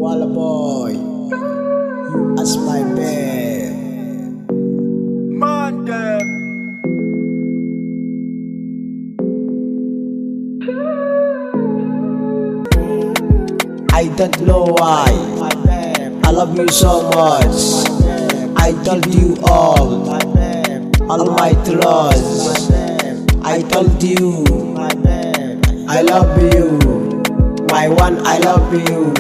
Walla boy, you as my babe. Man them. I don't know why I love you so much. I told you all my trust. I told you I love you, my one, I love you.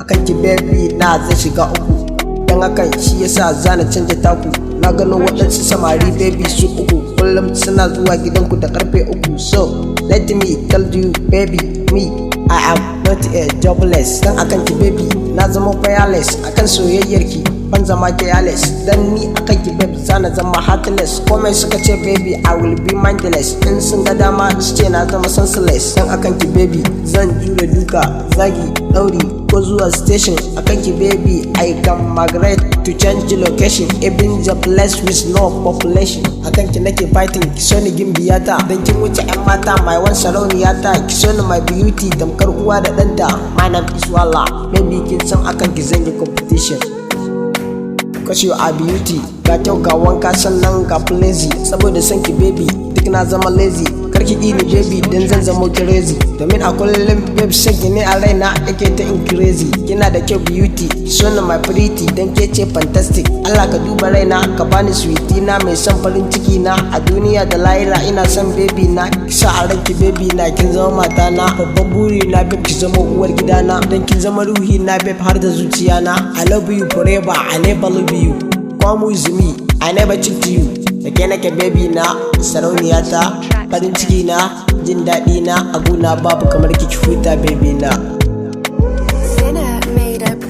Akan ki baby na zai shiga uku, dan hakan shi yasa zana canja taku. Na gano waɗansu samari baby su uku, kullum suna zuwa gidanku da karfe uku. So let me tell you baby, me I am not a jobless. Dan akan ki baby na zama fearless. Akan soyayyarki ban zama careless. Dan ni akan ki baby zana zama heartless. Komai suka ce baby I will be mindless. In sun ga dama su ce na zama senseless. Dan akan ki baby zan jure duka, zagi, ɗauri ko zuwa station. Akan ki baby I can migrate to change location, even the place with no population. Akan ki nake fighting, ki so ni gimbiyata. Dan kin wuce 'yan mata, my one sarauniyata. Ki so ni my beauty, tamkar uwa da ɗanta. My name is Walla, maybe kin san akan ki zan yi competition. Cause you are beauty, ga kyau ga wanka sannan ga lazy. Saboda san ki baby duk na zama lazy. Karki ni baby dan zan zama crazy. Domin a kullum babe sanki ne a raina yake ta in crazy. Kina da kyau beauty, ki so ni my pretty, dan ke ce fantastic. Allah ka duba raina ka bani sweetie na, mai son farin ciki na. A duniya da lahira ina son baby na. Ki sa a ranki baby na, kin zama mata na. Babban buri na babe ki zama uwar gidana, dan kin zama ruhi na babe har da zuciya na. I love you forever, I never leave you. Come with me, I never cheat you. Da ke nake baby na, sarauniyata, farin ciki na, jin daɗi na. A guna babu kamar ki huta baby na.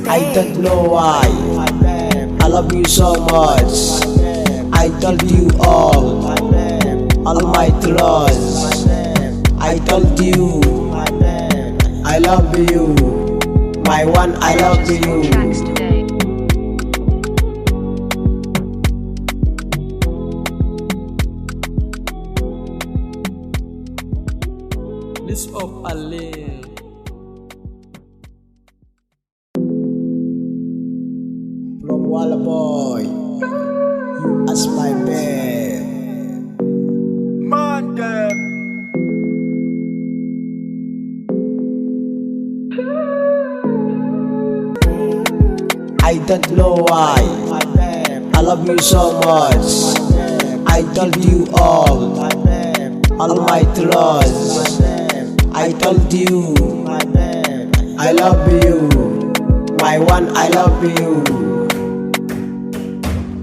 I don't know why I love you so much. I told you all my trust. I told you I love you, my one, I love you. List of Auren. From Walla boy, you as my babe. Man them. I don't know why I love you so much. I told you all my trust. I told you I love you, my one, I love you.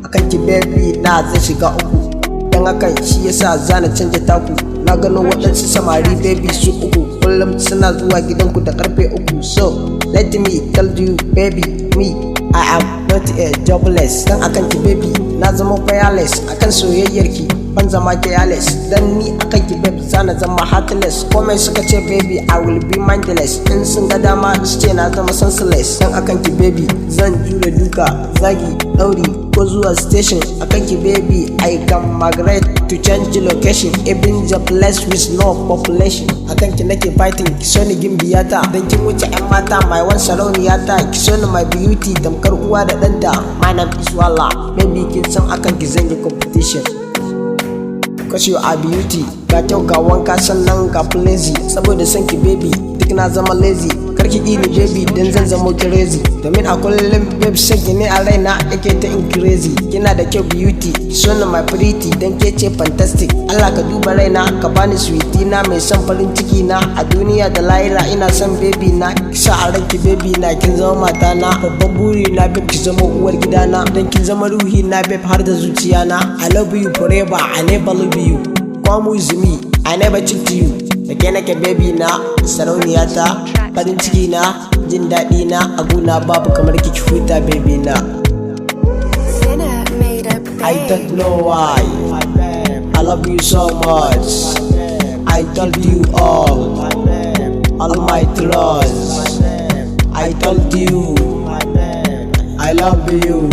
Akan ki baby na zai shiga uku, dan hakan shi yasa zana canja taku. Na gano waɗansu samari baby su uku, kullum suna zuwa gidanku da karfe uku. So let me tell you baby, me I am not a jobless. Dan akan ki baby na zama fearless. Akan soyayyarki ban zama careless. Dan ni akan ki baby zana zama heartless. Komai suka ce baby I will be mindless. In sun ga dama su ce na zama senseless. Dan akan ki baby zan jure duka, zagi, ɗauri ko zuwa station. Akan ki baby I can migrate to change location, even the place with no population. Akan ki nake fighting, ki so ni gimbiyata. Dan kin wuce 'yan mata, my one sarauniyata. Ki so ni my beauty, tamkar uwa da ɗanta. My name is Walla, maybe kin san akan ki zan yi competition. Cause you are beauty, ga kyau ga wanka sannan ga lazy. Saboda san ki baby duk na zama lazy. Karki ni baby dan zan zama crazy. Domin a kullum babe sanki ne a raina yake ta in crazy. Kina da kyau beauty, ki so ni my pretty, dan ke ce fantastic. Allah ka duba raina ka bani sweetie na, mai son farin ciki na. A duniya da lahira ina son baby na. Ki sa a ranki baby na, kin zama mata na. Babban buri na babe ki zama uwar gidana, dan kin zama ruhi na babe har da zuciya na. I love you forever, I never leave you. Come with me, I never cheat you. Da ke nake baby na, sarauniyata, farin ciki na, jin daɗi na. A guna babu kamar ki huta baby na. I don't know why I love you so much. I told you all my trust. I told you I love you,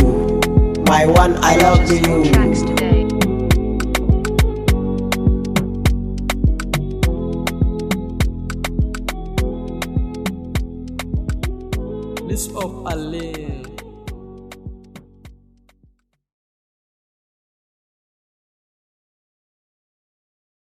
my one, I love you. Police of Alin.